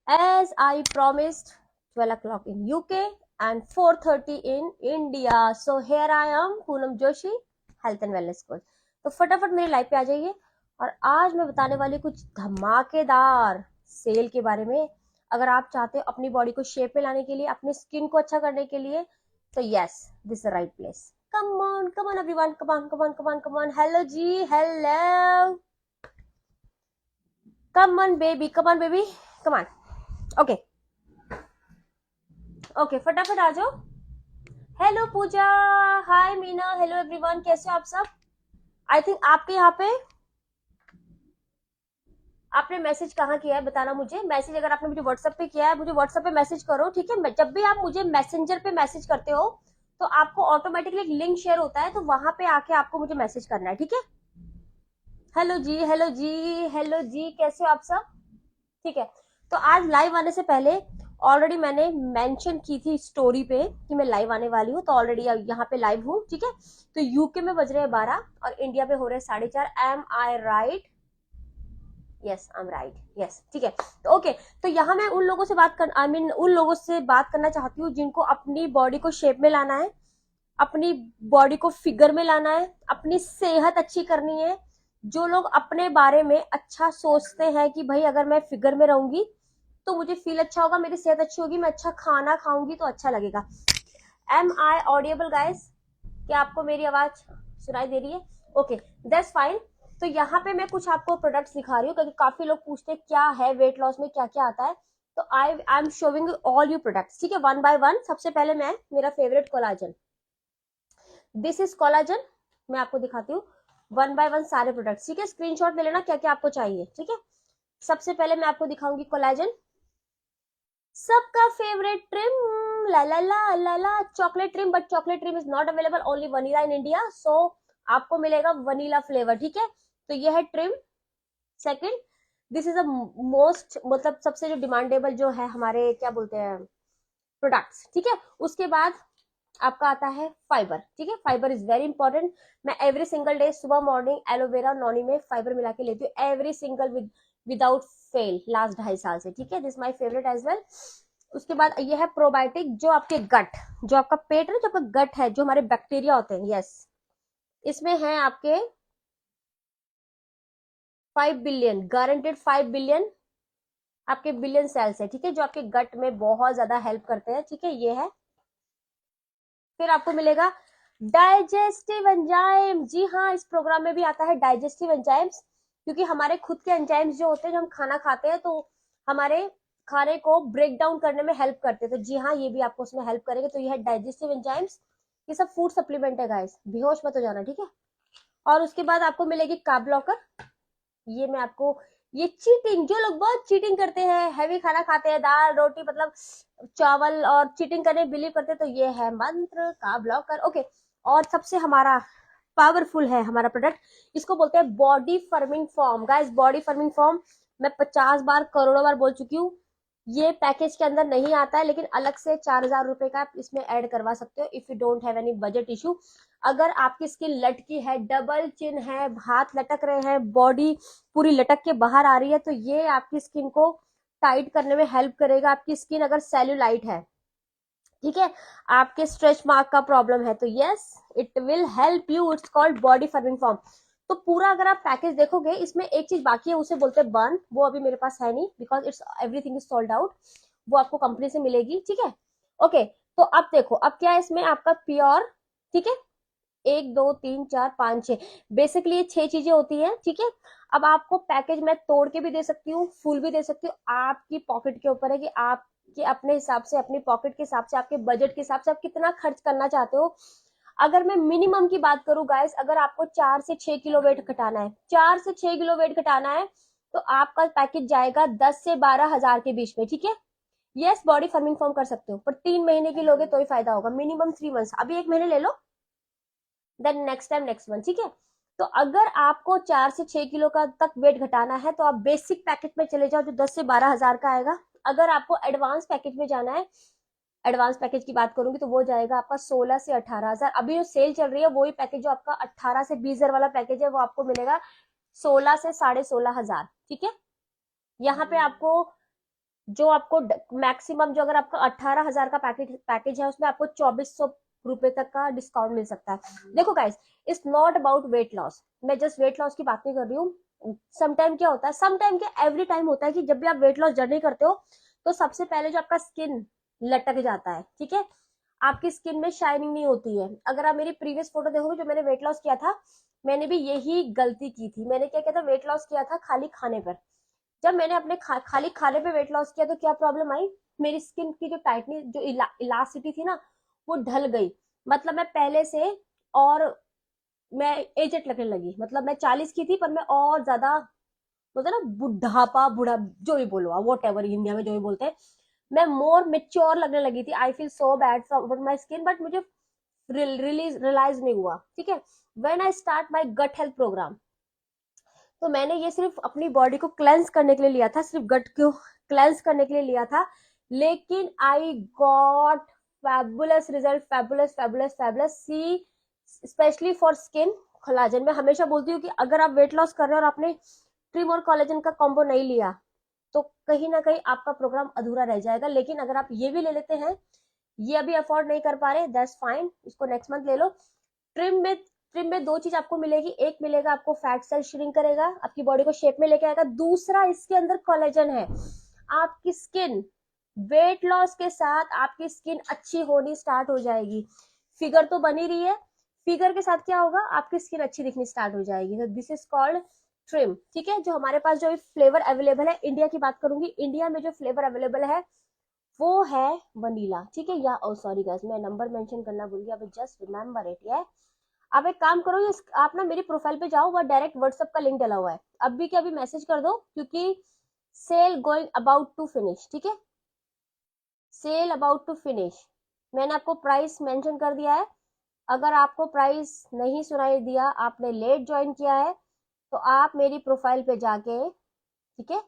as I promised, 12 o'clock in UK and 4:30 in India. So here I am, Poonam Joshi, health and wellness coach. तो फटाफट मेरे live पे आ जाइए। और आज मैं बताने वाली कुछ धमाकेदार सेल के बारे में। अगर आप चाहते हो अपनी बॉडी को शेप में लाने के लिए, अपनी स्किन को अच्छा करने के लिए, तो yes, this is the right place. Come on everyone, come on come on come on come on. Hello जी, hello, come on baby, come on baby, come on. Okay okay, फटाफट आ जाओ। Hello Pooja, hi Meena, hello everyone, कैसे हो आप सब? I think आपके यहाँ पे आपने मैसेज कहाँ किया है बताना मुझे। मैसेज अगर आपने मुझे व्हाट्सएप पे किया है, मुझे व्हाट्सएप पे मैसेज करो, ठीक है। जब भी आप मुझे मैसेंजर पे मैसेज करते हो तो आपको ऑटोमेटिकली एक लिंक शेयर होता है, तो वहां पे आके आपको मुझे मैसेज करना है, ठीक है। हेलो जी, हेलो जी, हेलो जी, कैसे हो आप सब? ठीक है। तो आज लाइव आने से पहले ऑलरेडी मैंने मेंशन की थी स्टोरी पे कि मैं लाइव आने वाली हूँ, तो ऑलरेडी यहाँ पे लाइव हूँ, ठीक है। तो यूके में बज रहे हैं 12 और इंडिया पे हो रहे हैं 4:30। Am I right? Yes, I am right, yes, ठीक है। तो ओके, तो यहाँ मैं उन लोगों से बात कर उन लोगों से बात करना चाहती हूँ जिनको अपनी बॉडी को शेप में लाना है, अपनी बॉडी को फिगर में लाना है, अपनी सेहत अच्छी करनी है। जो लोग अपने बारे में अच्छा सोचते हैं कि भाई अगर मैं फिगर में रहूंगी तो मुझे फील अच्छा होगा, मेरी सेहत अच्छी होगी, मैं अच्छा खाना खाऊंगी तो अच्छा लगेगा। एम आई ऑडियबल गाइस? क्या आपको मेरी आवाज सुनाई दे रही है? Okay, that's fine. तो यहाँ पे मैं कुछ आपको प्रोडक्ट्स दिखा रही हूँ क्योंकि काफी लोग पूछते हैं क्या है वेट लॉस में, क्या क्या आता है। तो I am showing all you products, ठीक है, वन बाय वन। सबसे पहले मैं मेरा favourite collagen, this is collagen, मैं आपको दिखाती हूँ वन बाय वन सारे प्रोडक्ट्स, ठीक है। स्क्रीनशॉट ले लेना क्या क्या आपको चाहिए, ठीक है। सबसे पहले मैं आपको दिखाऊंगी कोलाजन, सबका फेवरेट ट्रिम, ला ला ला ला ला, chocolate trim. But chocolate trim is not available, only vanilla in India, so आपको मिलेगा वनीला फ्लेवर, ठीक है। तो यह है trim. Second, this is a most, मतलब सबसे जो डिमांडेबल जो है हमारे क्या बोलते हैं प्रोडक्ट्स, ठीक है। उसके बाद आपका आता है फाइबर, ठीक है। Fibre is very important. मैं एवरी सिंगल डे सुबह मॉर्निंग एलोवेरा नॉनी में फाइबर मिला के लेती हूँ, every single without fail, last 2.5 साल से, ठीक है। This my favourite as well. उसके बाद ये है प्रोबायोटिक, जो आपके गट, जो आपका पेट है, जो आपका गट है, जो हमारे बैक्टीरिया होते हैं, यस, इसमें है आपके 5 बिलियन, गारंटेड 5 बिलियन आपके बिलियन सेल्स है, ठीक है, जो आपके गट में बहुत ज्यादा हेल्प करते हैं, ठीक है, ये है। फिर आपको मिलेगा डाइजेस्टिव एंजाइम, जी हाँ, इस प्रोग्राम में भी आता है डाइजेस्टिव एंजाइम्स, क्योंकि हमारे खुद के एंजाइम्स जो होते हैं, जब हम खाना खाते हैं तो हमारे खाने को ब्रेक डाउन करने में हेल्प करते हैं, तो जी हाँ, ये भी आपको उसमें हेल्प करेंगे। तो ये है डाइजेस्टिव एंजाइम्स, ये सब फूड सप्लीमेंट है गाइस, बेहोश मत हो जाना, ठीक है। और उसके बाद आपको मिलेगी कार्ब ब्लॉकर, ये मैं आपको, ये चीटिंग, जो लोग बहुत चीटिंग करते हैं, हैवी खाना खाते हैं, दाल रोटी मतलब चावल, और चीटिंग करने बिलीव करते हैं, तो ये है मंत्र का ब्लॉकर, ओके। और सबसे हमारा पावरफुल है हमारा प्रोडक्ट, इसको बोलते हैं body forming form. Guys, body forming form मैं 50 बार करोड़ों बार बोल चुकी हूँ, ये पैकेज के अंदर नहीं आता है, लेकिन अलग से 4,000 रुपए का आप इसमें ऐड करवा सकते हो if you don't have any budget issue. अगर आपकी स्किन लटकी है, डबल चिन है, हाथ लटक रहे हैं, बॉडी पूरी लटक के बाहर आ रही है, तो ये आपकी स्किन को टाइट करने में हेल्प करेगा। आपकी स्किन अगर सेल्यूलाइट है, ठीक है, आपके स्ट्रेच मार्क का प्रॉब्लम है, तो yes, it will help you, it's called body forming form. तो पूरा अगर आप पैकेज देखोगे, इसमें एक चीज बाकी है, उसे बोलते हैं बर्न, वो अभी मेरे पास है नहीं because it's everything is sold out, वो आपको कंपनी से मिलेगी, ठीक है। ओके, तो अब देखो, अब क्या है इसमें आपका प्योर, ठीक है, 1 2 3 4 5 6, बेसिकली ये 6 चीजें होती हैं, ठीक है। अब आपको पैकेज मैं तोड़ के भी दे सकती हूँ, फुल भी दे सकती हूँ, आपकी पॉकेट के ऊपर है कि आप कि अपने हिसाब से, अपनी पॉकेट के हिसाब से, आपके बजट के हिसाब से आप कितना खर्च करना चाहते हो। अगर मैं मिनिमम की बात करूं गाइस, अगर आपको 4 से 6 किलो वेट घटाना है, 4 से 6 किलो वेट घटाना है, तो आपका पैकेज जाएगा 10 से 12 हजार के बीच में, ठीक है। यस, बॉडी फर्मिंग फॉर्म कर सकते हो, पर 3 महीने की लोगे तो ही फायदा होगा, मिनिमम 3 मंथ्स, अभी 1 महीने ले लो, then next time next month, ठीक है। तो अगर आपको 4 से 6 किलो का तक वेट घटाना है तो आप बेसिक पैकेज में चले जाओ, जो 10 से 12 हजार का आएगा। अगर आपको एडवांस पैकेज में जाना है, एडवांस पैकेज की बात करूंगी तो वो जाएगा आपका 16 से 18 हजार। अभी जो सेल चल रही है वही पैकेज, जो आपका 18 से 20 हजार वाला पैकेज है, वो आपको मिलेगा 16 से 16.5 हजार, ठीक है। यहाँ पे आपको जो आपको मैक्सिमम, जो अगर आपका 18,000 का पैकेज है, उसमें आपको 2400 रुपए तक का डिस्काउंट मिल सकता है। देखो guys, it's not about weight loss, मैं जस्ट वेट लॉस की बात नहीं कर रही हूँ। समटाइम क्या होता है, समटाइम क्या एवरी टाइम होता है कि जब भी आप वेट लॉस जर्नी करते हो, तो सबसे पहले जो आपका स्किन लटक जाता है, ठीक है, आपकी स्किन में शाइनिंग नहीं होती है। अगर आप मेरी प्रीवियस फोटो देखोगे, जो मैंने वेट लॉस किया था, मैंने भी यही गलती की थी। मैंने क्या किया था, वेट लॉस किया था खाली खाने पर। जब मैंने अपने खाली खाने पे वेट लॉस किया, तो क्या प्रॉब्लम आई, मेरी स्किन की जो टाइटनेस, जो इलास्टिसिटी थी ना, वो ढल गई। मतलब मैं पहले से और मैं एजेड लगने लगी। मतलब मैं 40 की थी, पर मैं और ज्यादा, बोलते ना बुढ़ापा, बुढ़ा जो भी बोलो आप, वॉट एवर इंडिया में जो भी बोलते हैं, मैं मोर मेच्योर लगने लगी थी। I feel so bad for my skin, but मुझे रियलाइज नहीं हुआ, ठीक है। When I start my gut health programme, तो मैंने ये सिर्फ अपनी बॉडी को क्लेंस करने के लिए लिया था, सिर्फ गट को क्लेंस करने के लिए लिया था, लेकिन I got fabulous result, fabulous fabulous fabulous. See, specially for skin, collagen. मैं हमेशा बोलती हूँ कि अगर आप वेट लॉस कर रहे हो और आपने ट्रिम और कोलाजन का कॉम्बो नहीं लिया, तो कहीं ना कहीं आपका प्रोग्राम अधूरा रह जाएगा। लेकिन अगर आप ये भी ले लेते हैं, ये अभी अफोर्ड नहीं कर पा रहे, दैट्स फाइन, इसको नेक्स्ट मंथ ले लो। ट्रिम में दो चीज आपको मिलेगी। एक मिलेगा आपको फैट सेल श्रिंक करेगा, आपकी बॉडी को शेप में लेके आएगा। दूसरा, इसके अंदर कोलेजन है। आपकी स्किन वेट लॉस के साथ, आपकी स्किन अच्छी होनी स्टार्ट हो जाएगी। फिगर तो बनी रही है, फिगर के साथ क्या होगा, आपकी स्किन अच्छी दिखनी स्टार्ट हो जाएगी। तो दिस इज कॉल्ड ट्रिम, ठीक है। जो हमारे पास जो फ्लेवर अवेलेबल है, इंडिया की बात करूंगी, इंडिया में जो फ्लेवर अवेलेबल है वो है वनीला, ठीक है। या ओ सॉरी गाइस, मैं नंबर मेंशन करना भूल गया, अब जस्ट रिमेम्बर इट। या आप एक काम करो, आप ना मेरी प्रोफाइल पे जाओ, वह डायरेक्ट व्हाट्सएप का लिंक डला हुआ है, अभी के अभी मैसेज कर दो, क्योंकि sale going about to finish, ठीक है, सेल अबाउट टू फिनिश। मैंने आपको प्राइस मेंशन कर दिया है। अगर आपको प्राइस नहीं सुनाई दिया, आपने लेट ज्वाइन किया है, तो आप मेरी प्रोफाइल पे जाके, ठीक है,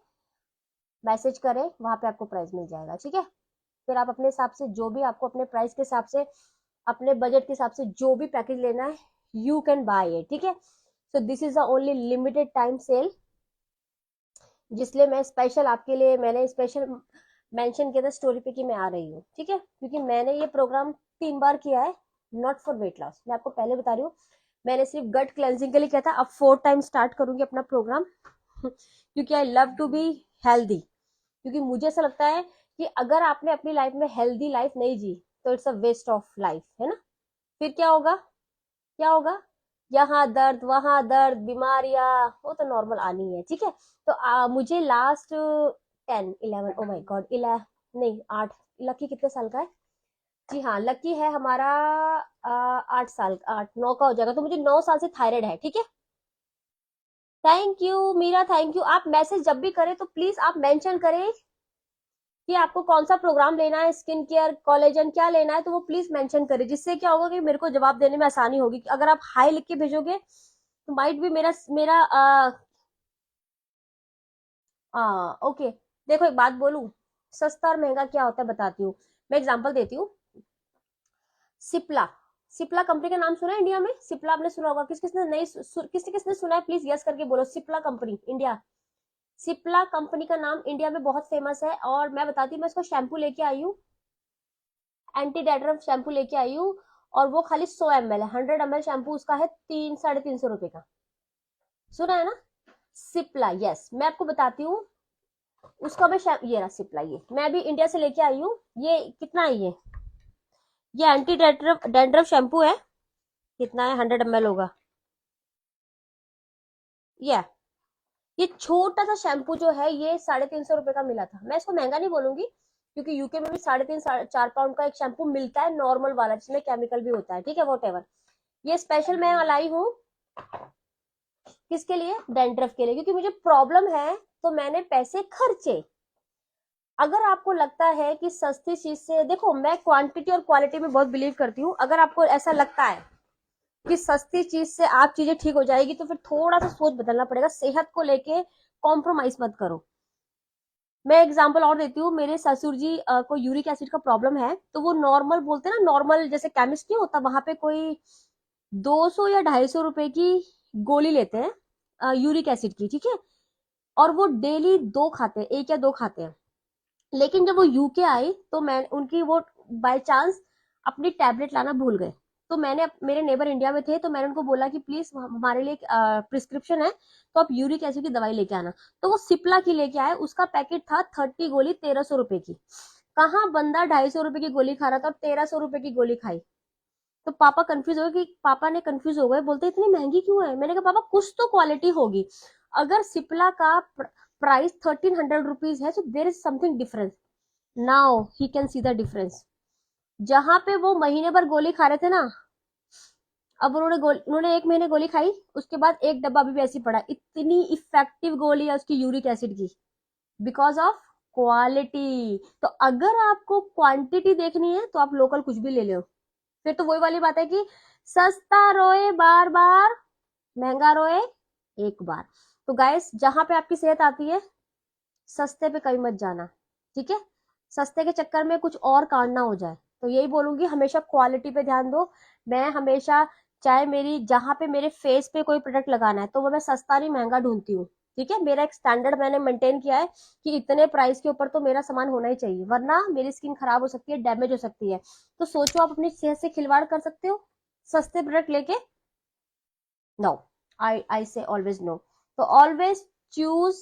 मैसेज करें, वहां पे आपको प्राइस मिल जाएगा, ठीक है। फिर आप अपने हिसाब से, जो भी आपको अपने प्राइस के हिसाब से, अपने बजट के हिसाब से जो भी पैकेज लेना है, यू कैन बाय इट, ठीक है। So this is the only limited time sale, जिसलिए मैं स्पेशल आपके लिए, मैंने स्पेशल मेंशन किया था स्टोरी पे कि मैं आ रही हूँ, ठीक है। क्योंकि मैंने ये प्रोग्राम 3 बार किया है, नॉट फॉर वेट लॉस, मैं आपको पहले बता रही हूँ। मैंने सिर्फ गट क्लेंजिंग के लिए किया था, अब 4 टाइम स्टार्ट करूंगी अपना प्रोग्राम क्योंकि I love to be healthy. क्योंकि मुझे ऐसा लगता है कि अगर आपने अपनी लाइफ में हेल्दी लाइफ नहीं जी, तो it's a waste of life, है ना। फिर क्या होगा, क्या होगा, यहाँ दर्द वहां दर्द, बीमारियां, वो तो नॉर्मल आनी है, ठीक है। तो मुझे लास्ट 10 11, ओ माय गॉड, 11 नहीं 8, लकी कितने साल का है, जी हाँ, लकी है हमारा 8 साल, 8 9 का हो जाएगा, तो मुझे 9 साल से थायराइड है, ठीक है। Thank you Meera, thank you. आप मैसेज जब भी करें, तो प्लीज आप मेंशन करें कि आपको कौन सा प्रोग्राम लेना है, स्किन केयर, कोलेजन क्या लेना है, तो वो प्लीज मेंशन करें, जिससे क्या होगा कि मेरे को जवाब देने में आसानी होगी। अगर आप हाई लिख के भेजोगे, तो माइट भी मेरा मेरा ओके। देखो एक बात बोलूं, सस्ता और महंगा क्या होता है बताती हूँ। मैं एग्जांपल देती हूँ। सिप्ला, सिप्ला कंपनी का नाम सुना है इंडिया में? सिप्ला आपने सुना होगा, किस किसने नहीं किसने किसने सुना है, प्लीज यस करके बोलो। Cipla company India, Cipla company का नाम इंडिया में बहुत फेमस है। और मैं बताती हूँ, मैं इसको शैम्पू लेके आई हूँ, एंटी डैंड्रफ शैम्पू लेके आई हूँ, और वो खाली 100 ml है। 100 ml शैम्पू उसका है 300 साढ़े 300 रुपए का। सुना है ना, सिप्ला, यस। मैं आपको बताती हूँ, उसका मैं ये रहा सिप्ला, ये मैं भी इंडिया से लेके आई हूँ। ये कितना है, ये एंटी डैंड्रफ डैंड्रफ शैम्पू है। कितना है, 100 ml होगा। ये छोटा सा शैम्पू जो है, ये 350 रुपए का मिला था। मैं इसको महंगा नहीं बोलूंगी, क्योंकि यूके में भी 3.5 4 पाउंड का एक शैम्पू मिलता है, नॉर्मल वाला, जिसमें केमिकल भी होता है, ठीक है, वॉट एवर। ये स्पेशल मैं लाई हूँ, किसके लिए, डैंड्रफ के लिए, क्योंकि मुझे प्रॉब्लम है, तो मैंने पैसे खर्चे। अगर आपको लगता है कि सस्ती चीज से, देखो मैं क्वांटिटी और क्वालिटी में बहुत बिलीव करती हूँ। अगर आपको ऐसा लगता है कि सस्ती चीज से आप चीजें ठीक हो जाएगी, तो फिर थोड़ा सा सोच बदलना पड़ेगा। सेहत को लेके कॉम्प्रोमाइज मत करो। मैं एग्जांपल और देती हूँ, मेरे ससुर जी को यूरिक एसिड का प्रॉब्लम है, तो वो नॉर्मल बोलते हैं ना, नॉर्मल जैसे केमिस्ट नहीं होता, वहां पे कोई 200 या 250 रुपए की गोली लेते हैं यूरिक एसिड की, ठीक है। और वो डेली 2 खाते हैं, 1 या 2 खाते हैं। लेकिन जब वो यूके आई तो मैं उनकी वो बाय चांस अपनी टैबलेट लाना भूल गए। तो मैंने मेरे नेबर इंडिया में थे, तो मैंने उनको बोला कि प्लीज हमारे लिए प्रिस्क्रिप्शन है, तो आप यूरिक एसिड की दवाई लेके आना। तो वो सिप्ला की लेके आए, उसका पैकेट था 30 गोली 1300 रुपए की। कहाँ बंदा 250 रुपए की गोली खा रहा था और 1300 रुपए की गोली खाई। तो पापा कंफ्यूज हो गए, कि पापा ने कंफ्यूज हो गए, बोलते इतनी महंगी क्यों है। मैंने कहा पापा कुछ तो क्वालिटी होगी। अगर सिप्ला का प्राइस 1300 रुपीज है, तो there is something difference. Now he can see the difference. जहां पे वो महीने भर गोली खा रहे थे ना, अब उन्होंने 1 महीने गोली खाई, उसके बाद एक डब्बा अभी भी ऐसी पड़ा। इतनी इफेक्टिव गोली है उसकी यूरिक एसिड की, बिकॉज ऑफ क्वालिटी। तो अगर आपको क्वांटिटी देखनी है तो आप लोकल कुछ भी ले लो। फिर तो वही वाली बात है कि सस्ता रोए बार बार, महंगा रोए एक बार। तो गाइस, जहां पे आपकी सेहत आती है, सस्ते पे कभी मत जाना, ठीक है। सस्ते के चक्कर में कुछ और कांड ना हो जाए। तो यही बोलूंगी, हमेशा क्वालिटी पे ध्यान दो। मैं हमेशा, चाहे मेरी जहां पे मेरे फेस पे कोई प्रोडक्ट लगाना है, तो वो मैं सस्ता नहीं महंगा ढूंढती हूँ, ठीक है। मेरा एक स्टैंडर्ड मैंने मेंटेन किया है कि इतने प्राइस के ऊपर तो मेरा सामान होना ही चाहिए, वरना मेरी स्किन खराब हो सकती है, डैमेज हो सकती है। तो सोचो, आप अपनी सेहत से खिलवाड़ कर सकते हो सस्ते प्रोडक्ट लेके? No, I say always no. तो always choose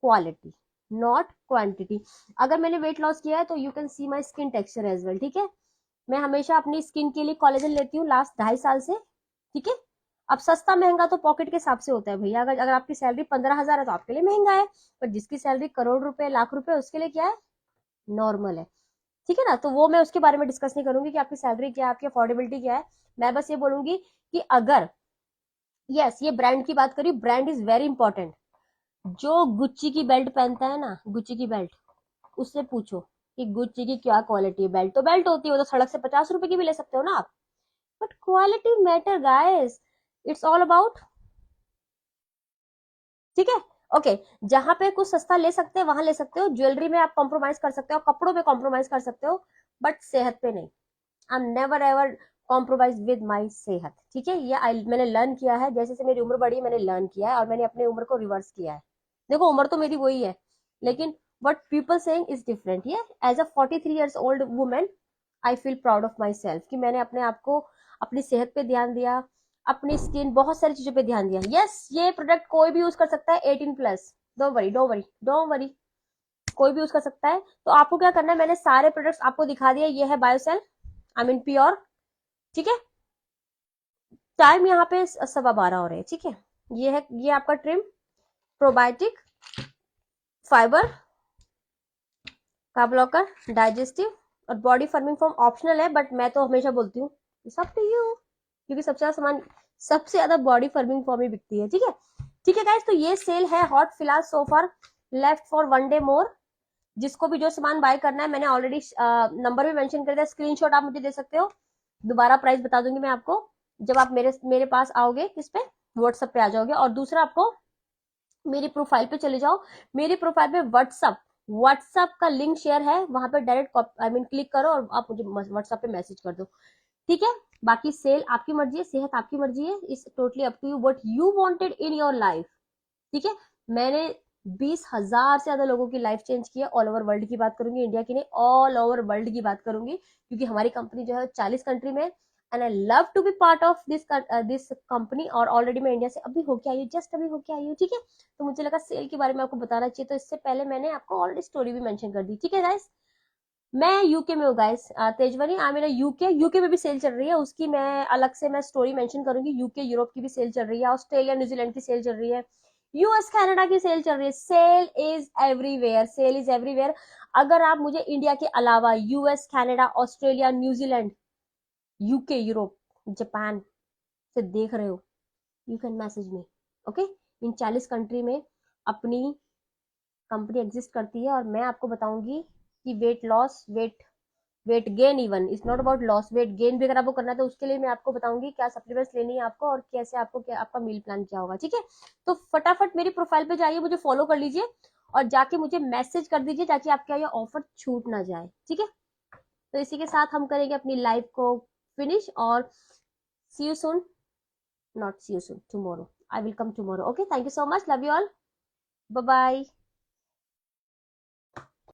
quality, not quantity. अगर मैंने वेट लॉस किया है तो you can see my skin texture as well, ठीक है। मैं हमेशा अपनी स्किन के लिए कोलेजन लेती हूँ लास्ट 2.5 साल से, ठीक है। अब सस्ता महंगा तो पॉकेट के हिसाब से होता है भैया। अगर अगर आपकी सैलरी 15,000 है तो आपके लिए महंगा है, पर जिसकी सैलरी करोड़ रुपए लाख रुपए, उसके लिए क्या है, नॉर्मल है, ठीक है ना। तो वो मैं उसके बारे में डिस्कस नहीं करूंगी कि आपकी सैलरी क्या है, आपकी अफोर्डेबिलिटी क्या है। मैं बस ये बोलूंगी कि अगर, यस, ये ब्रांड की बात करी, ब्रांड इज वेरी इंपॉर्टेंट। जो गुच्ची की बेल्ट पहनता है ना, गुच्ची की बेल्ट, उससे पूछो कि गुच्ची की क्या क्वालिटी है। बेल्ट तो बेल्ट होती है, वो तो सड़क से 50 रुपए की भी ले सकते हो ना आप। But quality matter guys, it's all about, ठीक है। ओके, जहां पे कुछ सस्ता ले सकते हैं वहां ले सकते हो, ज्वेलरी में आप कॉम्प्रोमाइज कर सकते हो, कपड़ों पे कॉम्प्रोमाइज कर सकते हो, बट सेहत पे नहीं। I am never ever compromise with my सेहत, ठीक है। ये मैंने लर्न किया है, जैसे जैसे मेरी उम्र बढ़ी है मैंने लर्न किया है, और मैंने अपनी उम्र को रिवर्स किया है। देखो, उम्र तो मेरी वही है, लेकिन what people saying is different. ये as a 43 years old women, I feel proud of my self कि मैंने अपने आप को, अपनी सेहत पे ध्यान दिया, अपनी स्किन, बहुत सारी चीजों पे ध्यान दिया। यस, ये प्रोडक्ट कोई भी यूज कर सकता है 18+। Don't worry, don't worry, don't worry, कोई भी यूज कर सकता है। तो आपको क्या करना है, मैंने सारे प्रोडक्ट्स आपको दिखा दिए। ये है बायोसेल, आई मीन प्योर, ठीक है। टाइम यहाँ पे 12:15 हो रहे हैं, ठीक है। ये है, ये आपका trim, probiotic, fibre, carb blocker, digestive, और बॉडी फर्मिंग फॉर्म ऑप्शनल है, बट मैं तो हमेशा बोलती हूँ सब टू यू, क्योंकि सबसे ज्यादा सामान, सबसे ज्यादा बॉडी फर्मिंग फॉर्म ही बिकती है, ठीक है। ठीक है गाइस, तो ये सेल है हॉट फिलहाल, so far left for 1 day more. जिसको भी जो सामान बाय करना है, मैंने ऑलरेडी नंबर भी मेंशन कर दिया, स्क्रीनशॉट आप मुझे दे सकते हो। दोबारा प्राइस बता दूंगी मैं आपको, जब आप मेरे मेरे पास आओगे, किस पे, व्हाट्सएप पे आ जाओगे। और दूसरा, आपको मेरी प्रोफाइल पे चले जाओ, मेरी प्रोफाइल पे व्हाट्सएप का लिंक शेयर है, वहां पे डायरेक्ट आई मीन क्लिक करो और आप मुझे व्हाट्सएप पे मैसेज कर दो, ठीक है। बाकी सेल आपकी मर्जी है, सेहत आपकी मर्जी है, is totally up to you what you wanted in your life, ठीक है। मैंने 20,000 से ज्यादा लोगों की लाइफ चेंज की है, ऑल ओवर वर्ल्ड की बात करूंगी, इंडिया की नहीं, ऑल ओवर वर्ल्ड की बात करूंगी, क्योंकि हमारी कंपनी जो है 40 कंट्री में, and I love to be part of this company. और ऑलरेडी मैं इंडिया से अभी होके आई हूँ, जस्ट अभी होके आई हूँ, ठीक है। तो मुझे लगा सेल के बारे में आपको बताना चाहिए, तो इससे पहले मैंने आपको ऑलरेडी स्टोरी भी मेंशन कर दी, ठीक है गाइस। मैं यूके में हूँ गाइस, तेजवानी, मेरा यूके में भी सेल चल रही है, उसकी मैं अलग से मैं स्टोरी मेंशन करूंगी। यूके यूरोप की भी सेल चल रही है, ऑस्ट्रेलिया न्यूजीलैंड की सेल चल रही है, यूएस कनाडा की सेल चल रही है। Cell is everywhere, cell is everywhere. अगर आप मुझे इंडिया के अलावा US, Canada, Australia, New Zealand, UK, Europe, Japan से देख रहे हो, you can message me, okay. In 40 country में अपनी कंपनी एग्जिस्ट करती है, और मैं आपको बताऊंगी कि weight loss, weight gain, even it's not about loss, weight gain भी अगर आपको करना है तो उसके लिए मैं आपको बताऊंगी क्या सप्लीमेंट्स लेनी है आपको, और कैसे आपको, क्या आपका मील प्लान क्या होगा, ठीक है। तो फटाफट मेरी प्रोफाइल पे जाइए, मुझे फॉलो कर लीजिए, और जाके मुझे मैसेज कर दीजिए, ताकि आपका ये ऑफर छूट ना जाए, ठीक है। तो इसी के साथ हम करेंगे अपनी लाइव को फिनिश, और see you soon, not see you soon, tomorrow, I will come tomorrow, okay. Thank you so much, love you all, bye bye.